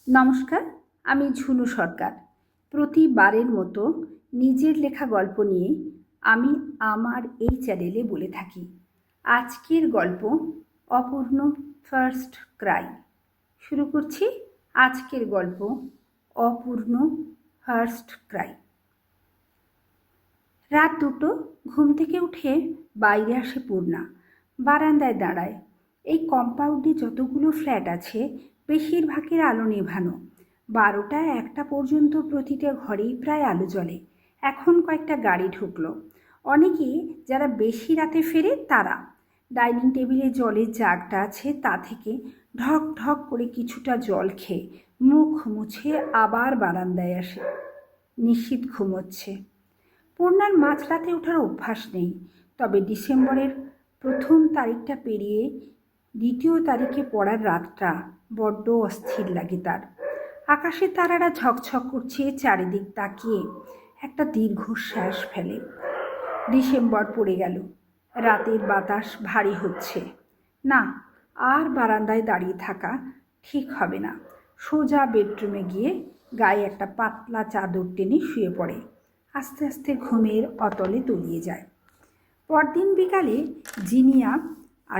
নমস্কার, আমি ঝুনু সরকার। প্রতিবারের মতো নিজের লেখা গল্প নিয়ে আমি আমার এই চ্যানেলে বলে থাকি। আজকের গল্প অপূর্ণ ফার্স্ট ক্রাই। শুরু করছি আজকের গল্প অপূর্ণ ফার্স্ট ক্রাই। রাত 2টো, ঘুম থেকে উঠে বাইরে আসে পূর্ণা। বারান্দায় দাঁড়ায়। এই কম্পাউন্ডে যতগুলো ফ্ল্যাট আছে বেশিরভাগের আলো নেভানো। 12টা 1টা পর্যন্ত প্রতিটা ঘরেই প্রায় আলো জ্বলে। এখন কয়েকটা গাড়ি ঢুকলো। অনেকে যারা বেশি রাতে ফেরে তারা। ডাইনিং টেবিলে জলের জাগটা আছে, তা থেকে ঢক ঢক করে কিছুটা জল খেয়ে মুখ মুছে আবার বারান্দায় আসে। নিশ্চিত ঘুমোচ্ছে। পূর্ণার মাঝরাতে ওঠার অভ্যাস নেই, তবে ডিসেম্বরের 1ম তারিখটা পেরিয়ে 2য় তারিখে পড়ার রাতটা বড্ড অস্থির লাগে তার। আকাশে তারারা ঝকঝক করছে, চারিদিক তাকিয়ে একটা দীর্ঘশ্বাস ফেলে। ডিসেম্বর পড়ে গেল। রাতের বাতাস ভারী হচ্ছে। না, আর বারান্দায় দাঁড়িয়ে থাকা ঠিক হবে না। সোজা বেডরুমে গিয়ে গায়ে একটা পাতলা চাদর টেনে শুয়ে পড়ে। আস্তে আস্তে ঘুমের অতলে তলিয়ে যায়। পরদিন বিকালে জিনিয়া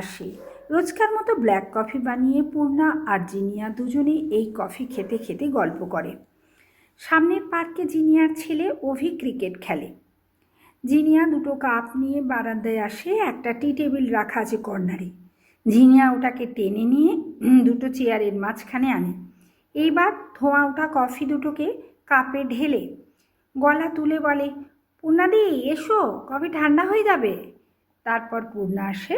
আসে। রোজকার মতো ব্ল্যাক কফি বানিয়ে পূর্ণা আর জিনিয়া দুজনেই এই কফি খেতে খেতে গল্প করে। সামনের পার্কে জিনিয়ার ছেলে অভি ক্রিকেট খেলে। জিনিয়া 2টো কাপ নিয়ে বারান্দায় আসে। একটা টি টেবিল রাখা আছে কর্নারে। জিনিয়া ওটাকে টেনে নিয়ে 2টো চেয়ারের মাঝখানে আনে। এইবার ধোঁয়া ওঠা কফি 2টোকে কাপে ঢেলে গলা তুলে বলে, পূর্ণাদি এসো, কফি ঠান্ডা হয়ে যাবে। তারপর পূর্ণা আসে,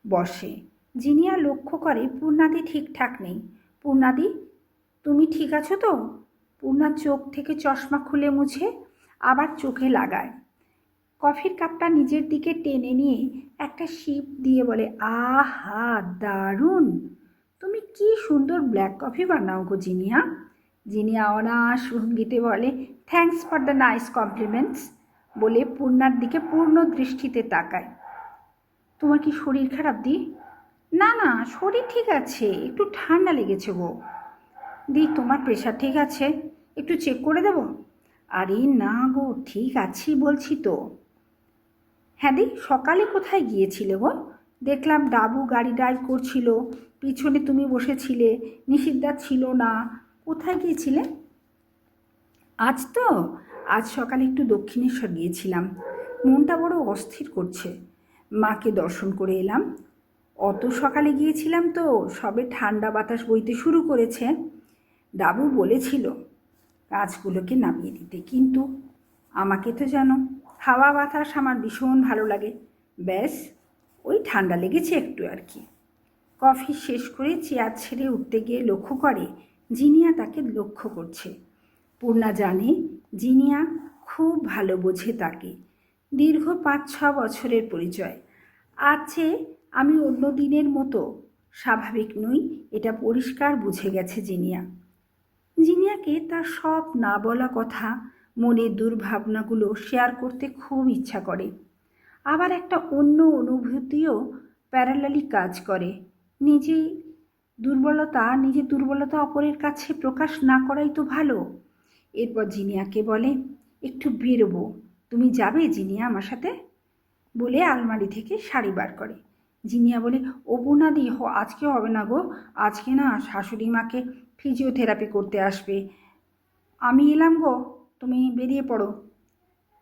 বসে। জিনিয়া লক্ষ্য করে পূর্ণাদি ঠিকঠাক নেই। পূর্ণাদি, তুমি ঠিক আছো তো? পূর্ণার চোখ থেকে চশমা খুলে মুছে আবার চোখে লাগায়। কফির কাপটা নিজের দিকে টেনে নিয়ে একটা সিপ দিয়ে বলে, আহা দারুণ, তুমি কি সুন্দর ব্ল্যাক কফি বানাও গো জিনিয়া। জিনিয়া অনায়াস ভঙ্গিতে বলে, thanks for the nice compliments বলে পূর্ণার দিকে পূর্ণ দৃষ্টিতে তাকায়। তোমার কি শরীর খারাপ দি? না না, শরীর ঠিক আছে, একটু ঠান্ডা লেগেছে গো। দি, তোমার প্রেশার ঠিক আছে? একটু চেক করে দেব? আরে না গো, ঠিক আছি বলছি তো। হ্যাঁ দি, সকালে কোথায় গিয়েছিলে গো? দেখলাম ডাবু গাড়ি ড্রাইভ করছিল, পিছনে তুমি বসেছিলে, নিষিদ্ধা ছিল না। কোথায় গিয়েছিলে? আজ সকালে একটু দক্ষিণেশ্বর গিয়েছিলাম। মনটা বড় অস্থির করছে। মাকে দর্শন করে এলাম। অত সকালে গিয়েছিলাম তো সবে ঠান্ডা বাতাস বইতে শুরু করেছে। ডাবু বলেছিল কাজগুলোকে নামিয়ে দিতে, কিন্তু আমাকে তো জানো, হাওয়া বাতাস আমার ভীষণ ভালো লাগে। ব্যাস, ওই ঠান্ডা লেগেছে একটু আর কি। কফি শেষ করে চেয়ার ছেড়ে উঠতে গিয়ে লক্ষ্য করে জিনিয়া তাকে লক্ষ্য করছে। পূর্ণা জানে জিনিয়া খুব ভালো বোঝে তাকে। দীর্ঘ 5-6 বছরের পরিচয়। আছে, আমি অন্য দিনের মতো স্বাভাবিক নই, এটা পরিষ্কার বুঝে গেছে জিনিয়া। জিনিয়াকে তার সব না বলা কথা, মনের দুর্ভাবনাগুলো শেয়ার করতে খুব ইচ্ছা করে। আবার একটা অন্য অনুভূতিও প্যারালালি কাজ করে। নিজের দুর্বলতা অপরের কাছে প্রকাশ না করাই তো ভালো। এরপর জিনিয়াকে বলে, একটু বেরোবো, তুমি যাবে জিনিয়া আমার সাথে? বলে আলমারি থেকে শাড়ি বার করে। জিনিয়া বলে, ও বোনাদি, আজকে হবে না গো, আজকে না শাশুড়ি মাকে ফিজিওথেরাপি করতে আসবে। আমি এলাম গো, তুমি বেরিয়ে পড়ো।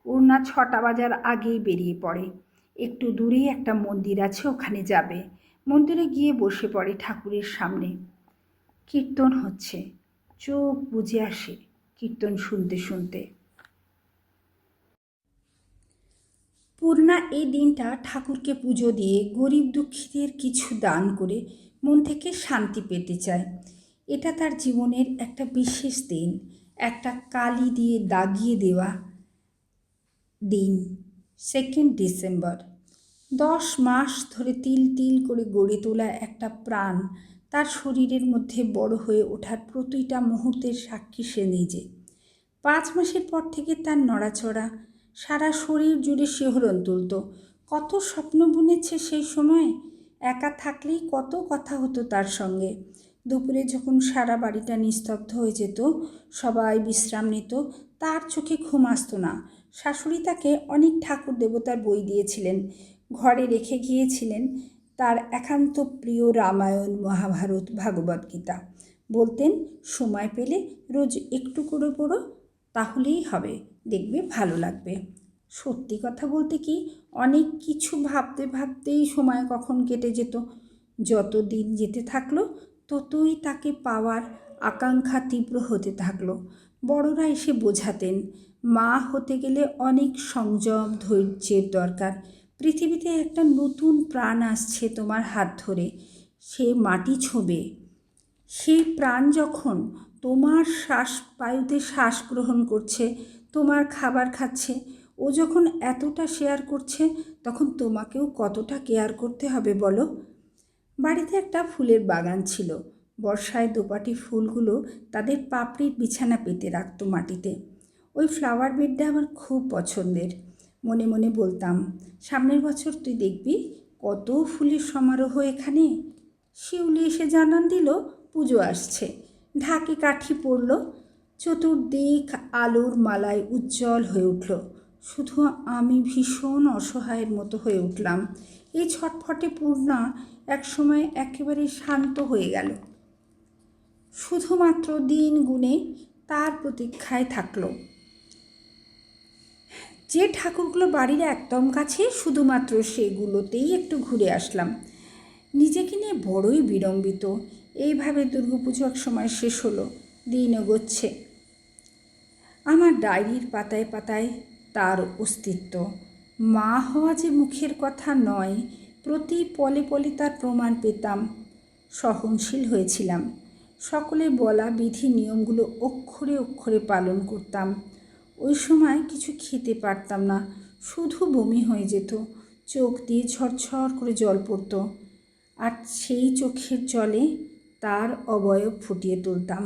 পূর্ণা 6টা বাজার আগেই বেরিয়ে পড়ে। একটু দূরেই একটা মন্দির আছে, ওখানে যাবে। মন্দিরে গিয়ে বসে পড়ে ঠাকুরের সামনে। কীর্তন হচ্ছে, চোখ বুজে আসে কীর্তন শুনতে শুনতে। পূর্ণা এই দিনটা ঠাকুরকে পুজো দিয়ে গরিব দুঃখীদের কিছু দান করে মন থেকে শান্তি পেতে চায়। এটা তার জীবনের একটা বিশেষ দিন, একটা কালি দিয়ে দাগিয়ে দেওয়া দিন। 2 ডিসেম্বর। 10 মাস ধরে তিল তিল করে গড়ে তোলা একটা প্রাণ তার শরীরের মধ্যে বড় হয়ে ওঠার প্রতিটা মুহূর্তের সাক্ষী সে নিজে। 5 মাসের পর থেকে তার নড়াচড়া, সারা শরীর জুড়ে শিহরণ তুলত। কত স্বপ্ন বুনেছে সেই সময়। একা থাকলেই কত কথা হতো তার সঙ্গে। দুপুরে যখন সারা বাড়িটা নিস্তব্ধ হয়ে যেত, সবাই বিশ্রাম নিত, তার চোখে ঘুম আসতো না। শাশুড়ি তাকে অনেক ঠাকুর দেবতার বই দিয়েছিলেন, ঘরে রেখে গিয়েছিলেন তার একান্ত প্রিয় রামায়ণ, মহাভারত, ভাগবত গীতা। বলতেন, সময় পেলে রোজ একটু করে পড়ো, তাহলেই হবে, দেখবে ভালো লাগবে। সত্যি কথা বলতে কি, অনেক কিছু ভাবতে ভাবতেই সময় কখন কেটে যেত। যত দিন যেতে থাকলো ততই তাকে পাওয়ার আকাঙ্ক্ষা তীব্র হতে থাকলো। বড়রা এসে বোঝাতেন, মা হতে গেলে অনেক সংযম, ধৈর্যের দরকার। পৃথিবীতে একটা নতুন প্রাণ আসছে তোমার হাত ধরে, সে মাটি ছোঁবে। সেই প্রাণ যখন তোমার বায়ুতে শ্বাস গ্রহণ করছে, তোমার খাবার খাচ্ছে, ও যখন এতটা শেয়ার করছে, তখন তোমাকেও কতটা কেয়ার করতে হবে বলো। বাড়িতে একটা ফুলের বাগান ছিল। বর্ষায় দোপাটি ফুলগুলো তাদের পাপড়ির বিছানা পেতে রাখতো মাটিতে। ওই ফ্লাওয়ার বেডটা আমার খুব পছন্দের। মনে মনে বলতাম, সামনের বছর তুই দেখবি কত ফুলের সমারোহ এখানে। শিউলি এসে জানান দিল পুজো আসছে। ঢাকে কাঠি পড়ল, চতুর্দিক আলোর মালায় উজ্জ্বল হয়ে উঠল। শুধু আমি ভীষণ অসহায়ের মতো হয়ে উঠলাম। এই ছটফটে পূর্ণা একসময় একেবারে শান্ত হয়ে গেল। শুধুমাত্র দিন গুণে তার প্রতীক্ষায় থাকলো। যে ঠাকুরগুলো বাড়ির একদম কাছে, শুধুমাত্র সেগুলোতেই একটু ঘুরে আসলাম। নিজেকে নিয়ে বড়ই বিড়ম্বিত। এইভাবে দুর্গাপুজো এক সময় শেষ হলো, দিন এগোচ্ছে। আমার ডায়েরির পাতায় পাতায় তার অস্তিত্ব। মা হওয়া যে মুখের কথা নয়, প্রতি পলে পলে তার প্রমাণ পেতাম। সহনশীল হয়েছিলাম, সকলে বলা বিধি নিয়মগুলো অক্ষরে অক্ষরে পালন করতাম। ওই সময় কিছু খেতে পারতাম না, শুধু বমি হয়ে যেত, চোখ দিয়ে ঝরঝর করে জল পড়ত, আর সেই চোখের জলে তার অবয়ব ফুটিয়ে তুলতাম।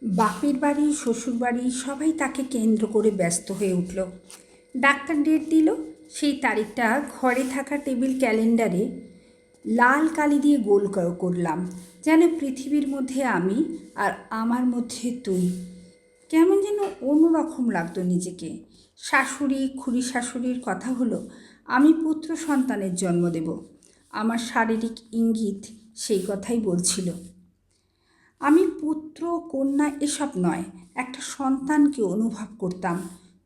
বাপের বাড়ি, শ্বশুরবাড়ি সবাই তাকে কেন্দ্র করে ব্যস্ত হয়ে উঠল। ডাক্তার ডেট দিল, সেই তারিখটা ঘরে থাকা টেবিল ক্যালেন্ডারে লাল কালি দিয়ে গোল করলাম, যেন পৃথিবীর মধ্যে আমি আর আমার মধ্যে তুই। কেমন যেন অন্যরকম লাগতো নিজেকে। শাশুড়ি, খুড়ি শাশুড়ির কথা হলো, আমি পুত্র সন্তানের জন্ম দেব। আমার শারীরিক ইঙ্গিত সেই কথাই বলছিল। আমি পুত্র কন্যা এসব নয়, একটা সন্তানকে অনুভব করতাম,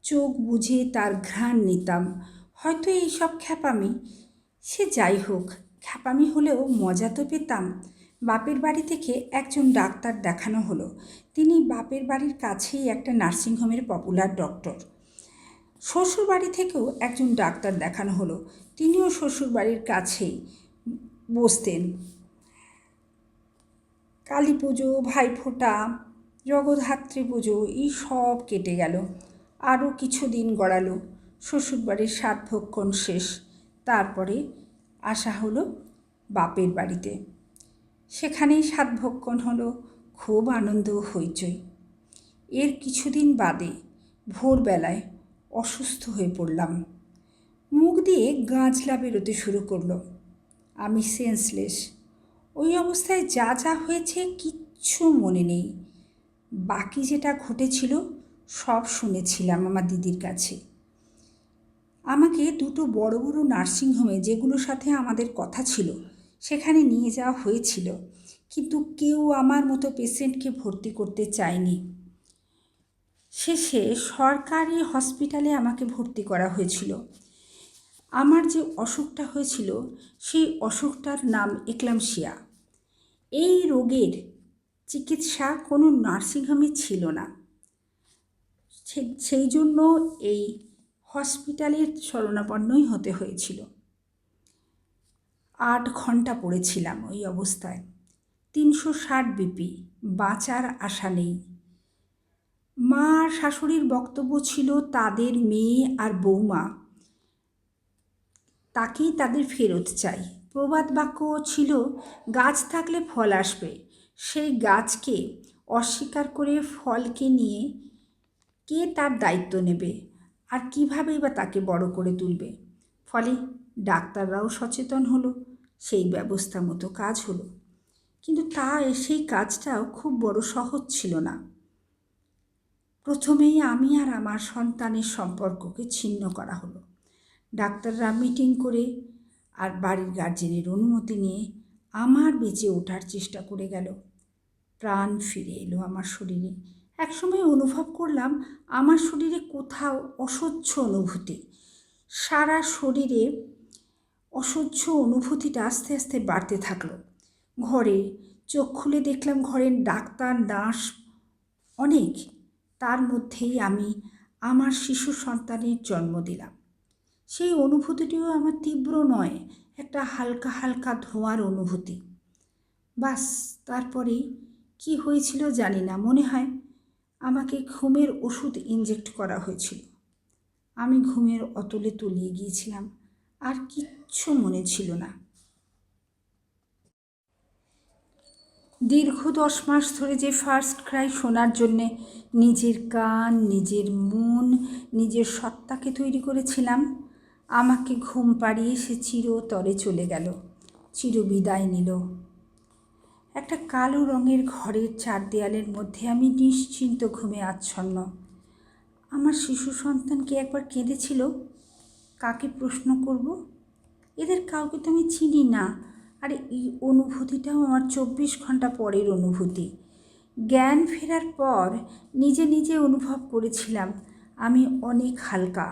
চোখ বুঝে তার ঘ্রাণ নিতাম। হয়তো এইসব খ্যাপামি, সে যাই হোক, খ্যাপামি হলেও মজা তো পেতাম। বাপের বাড়ি থেকে একজন ডাক্তার দেখানো হলো। তিনি বাপের বাড়ির কাছেই একটা নার্সিংহোমের পপুলার ডক্টর। শ্বশুর বাড়ি থেকেও একজন ডাক্তার দেখানো হলো, তিনিও শ্বশুর বাড়ির কাছেই বসতেন। কালী পুজো, ভাইফোঁটা, জগদ্ধাত্রী পুজো এই সব কেটে গেল। আরও কিছু দিন গড়ালো, শ্বশুরবাড়ির সাতভক্ষণ শেষ। তারপরে আসা হলো বাপের বাড়িতে। সেখানেই সাতভক্ষণ হলো, খুব আনন্দ হইচই। এর কিছুদিন বাদে ভোরবেলায় অসুস্থ হয়ে পড়লাম। মুখ দিয়ে গাঁজলা বেরোতে শুরু করলো। আমি সেন্সলেস। ওই অবস্থায় যা যা হয়েছে কিচ্ছু মনে নেই। বাকি যেটা ঘটেছিল সব শুনেছিলাম আমার দিদির কাছে। আমাকে দুটো বড় বড় নার্সিংহোমে, যেগুলোর সাথে আমাদের কথা ছিল, সেখানে নিয়ে যাওয়া হয়েছিল, কিন্তু কেউ আমার মতো পেশেন্টকে ভর্তি করতে চায়নি। শেষে সরকারি হসপিটালে আমাকে ভর্তি করা হয়েছিল। আমার যে অসুখটা হয়েছিল, সেই অসুখটার নাম এক্লামশিয়া। এই রোগের চিকিৎসা কোনো নার্সিংহোমে ছিল না, সেই জন্য এই হসপিটালের শরণাপন্নই হতে হয়েছিল। 8 ঘন্টা পড়েছিলাম ওই অবস্থায়। 360 বিপি, বাঁচার আশা নেই। মা আর শাশুড়ির বক্তব্য ছিল তাদের মেয়ে আর বৌমা, তাকেই তাদের ফেরত চাই। প্রবাদ বাক্য ছিল, গাছ থাকলে ফল আসবে। সেই গাছকে অস্বীকার করে ফলকে নিয়ে কে তার দায়িত্ব নেবে, আর কীভাবেই বা তাকে বড় করে তুলবে? ফলে ডাক্তাররাও সচেতন হলো, সেই ব্যবস্থা মতো কাজ হলো, কিন্তু সেই কাজটাও খুব বড় সহজ ছিল না। প্রথমেই আমি আর আমার সন্তানের সম্পর্ককে ছিন্ন করা হলো। ডাক্তাররা মিটিং করে আর বাড়ির গার্জেনের অনুমতি নিয়ে আমার বেঁচে ওঠার চেষ্টা করে গেল। প্রাণ ফিরে এলো আমার শরীরে। একসময় অনুভব করলাম আমার শরীরে কোথাও অসহ্য অনুভূতি। সারা শরীরে অসহ্য অনুভূতিটা আস্তে আস্তে বাড়তে থাকলো। ঘরে চোখ খুলে দেখলাম ঘরের ডাক্তার নার্স অনেক, তার মধ্যেই আমি আমার শিশু সন্তানের জন্ম দিলাম। সেই অনুভূতিটিও আমার তীব্র নয়, একটা হালকা হালকা ধোঁয়ার অনুভূতি। বাস, তারপরেই কি হয়েছিল জানি না, মনে হয় আমাকে ঘুমের ওষুধ ইনজেক্ট করা হয়েছিল। আমি ঘুমের অতলে তলিয়ে গিয়েছিলাম, আর কিচ্ছু মনে ছিল না। দীর্ঘ 10 মাস ধরে যে ফার্স্ট ক্রাই শোনার জন্যে নিজের কান, নিজের মন, নিজের সত্তাকে তৈরি করেছিলাম, আমাকে ঘুম পাড়িয়ে সে চিরতরে চলে গেল, চিরবিদায় নিল। একটা কালো রঙের ঘরের 4 দেয়ালের মধ্যে আমি নিশ্চিন্ত ঘুমে আচ্ছন্ন। আমার শিশু সন্তান কি একবার কেঁদেছিল? কাকে প্রশ্ন করব? এদের কাউকে তো আমি চিনি না। আর এই অনুভূতিটাও আমার 24 ঘন্টা পরের অনুভূতি। জ্ঞান ফেরার পর নিজে নিজে অনুভব করেছিলাম আমি অনেক হালকা।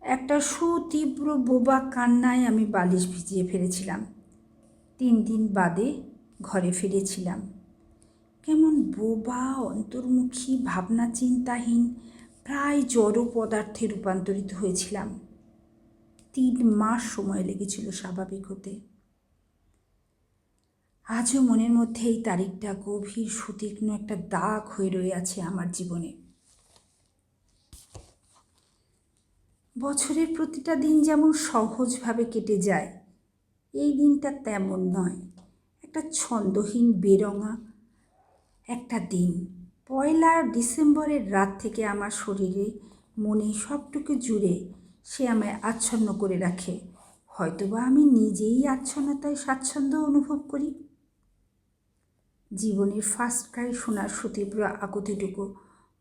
একটা সুতীব্র বোবা কান্নায় আমি বালিশ ভিজিয়ে ফেলেছিলাম। 3 দিন বাদে ঘরে ফিরেছিলাম। কেমন বোবা, অন্তর্মুখী, ভাবনা চিন্তাহীন, প্রায় জড় পদার্থে রূপান্তরিত হয়েছিলাম। 3 মাস সময় লেগেছিল স্বাভাবিক হতে। আজও মনের মধ্যে এই তারিখটা গভীর সুতীক্ষ্ণ একটা দাগ হয়ে রয়ে আছে আমার জীবনে। বছরের প্রতিটা দিন যেমন সহজভাবে কেটে যায়, এই দিনটা তেমন নয়। একটা ছন্দহীন বেরঙা একটা দিন। 1 ডিসেম্বরের রাত থেকে আমার শরীরে মনে সবটুকু জুড়ে সে আমায় আচ্ছন্ন করে রাখে। হয়তোবা আমি নিজেই আচ্ছন্নতায় স্বাচ্ছন্দ্য অনুভব করি। জীবনের ফার্স্ট ক্রাই শোনার সুতীব্র আকুতিটুকু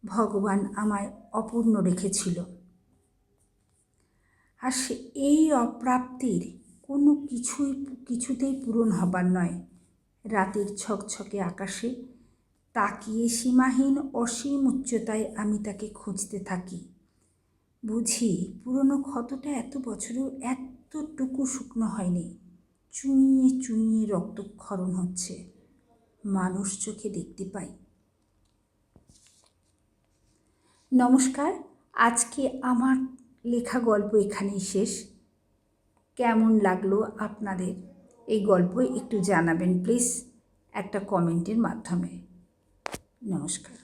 ভগবান আমায় অপূর্ণ রেখেছিল। আর সে এই অপ্রাপ্তির কোনো কিছুতেই পূরণ হবার নয়। রাতের ছকছকে আকাশে তাকিয়ে সীমাহীন অসীম উচ্চতায় আমি তাকে খুঁজতে থাকি। বুঝি পুরনো ক্ষতটা এত বছরেও এতটুকু শুকনো হয়নি। চুইয়ে চুইয়ে রক্তক্ষরণ হচ্ছে, মানুষ চোখে দেখতে পাই। নমস্কার, আজকে আমার লেখা গল্প এখানেই শেষ। কেমন লাগলো আপনাদের এই গল্প একটু জানাবেন প্লিজ, একটা কমেন্টের মাধ্যমে। নমস্কার।